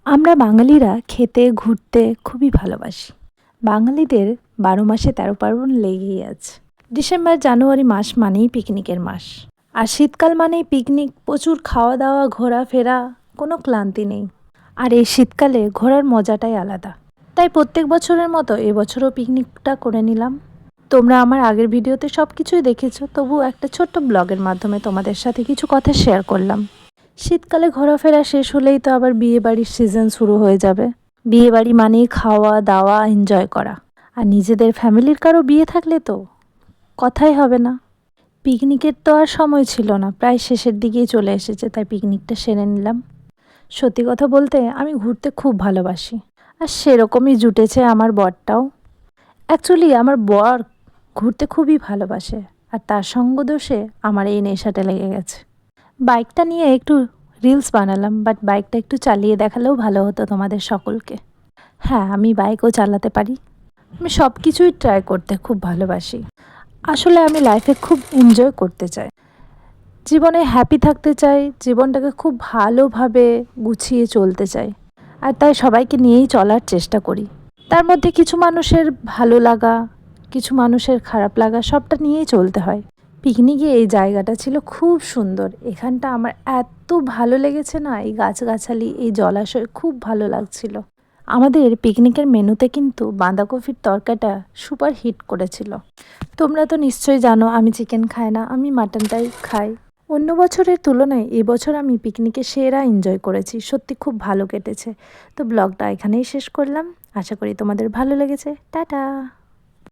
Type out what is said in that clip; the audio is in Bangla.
আমরা বাঙালিরা খেতে ঘুরতে খুবই ভালোবাসি। বাঙালিদের ১২ মাসে ১৩ পার্বণ লেগেই আছে। ডিসেম্বর জানুয়ারি মাস মানেই পিকনিকের মাস। আর শীতকাল মানেই পিকনিক, প্রচুর খাওয়া দাওয়া ঘোরাফেরা, কোনো ক্লান্তি নেই। আর এই শীতকালে ঘোরার মজাটাই আলাদা। তাই প্রত্যেক বছরের মতো এবছরও পিকনিকটা করে নিলাম। তোমরা আমার আগের ভিডিওতে সব কিছুই দেখেছো, তবু একটা ছোট্ট ব্লগের মাধ্যমে তোমাদের সাথে কিছু কথা শেয়ার করলাম। শীতকালে ঘোরাফেরা শেষ হলেই তো আবার বিয়েবাড়ির সিজন শুরু হয়ে যাবে। বিয়েবাড়ি মানেই খাওয়া দাওয়া এনজয় করা। আর নিজেদের ফ্যামিলির কারো বিয়ে থাকলে তো কথাই হবে না। পিকনিকের তো আর সময় ছিল না, প্রায় শেষের দিকেই চলে এসেছে, তাই পিকনিকটা সেরে নিলাম। সত্যি কথা বলতে আমি ঘুরতে খুব ভালোবাসি, আর সেরকমই জুটেছে আমার বরটাও। অ্যাকচুয়ালি আমার বর ঘুরতে খুবই ভালোবাসে, আর তার সঙ্গ দোষে আমার এই নেশাটা লেগে গেছে। বাইকটা নিয়ে একটু রিলস বানালাম, বাট বাইকটা একটু চালিয়ে দেখালেও ভালো হতো তোমাদের সকলকে। হ্যাঁ, আমি বাইকও চালাতে পারি। আমি সব কিছুই ট্রাই করতে খুব ভালোবাসি। আসলে আমি লাইফে খুব এনজয় করতে চাই, জীবনে হ্যাপি থাকতে চাই, জীবনটাকে খুব ভালোভাবে গুছিয়ে চলতে চাই। আর তাই সবাইকে নিয়েই চলার চেষ্টা করি। তার মধ্যে কিছু মানুষের ভালো লাগা, কিছু মানুষের খারাপ লাগা, সবটা নিয়েই চলতে হয়। পিকনিকে এই জায়গাটা ছিল খুব সুন্দর। এখানটা আমার এত ভালো লেগেছে না, এই গাছগাছালি, এই জলাশয় খুব ভালো লাগছিল। আমাদের পিকনিকের মেনুতে কিন্তু বাঁধাকপির তরকাটা সুপার হিট করেছিল। তোমরা তো নিশ্চয়ই জানো আমি চিকেন খাই না, আমি মাটনটাই খাই। অন্য বছরের তুলনায় এবছর আমি পিকনিকে সেরা এনজয় করেছি, সত্যি খুব ভালো কেটেছে। তো ব্লগটা এখানেই শেষ করলাম, আশা করি তোমাদের ভালো লেগেছে। টাটা।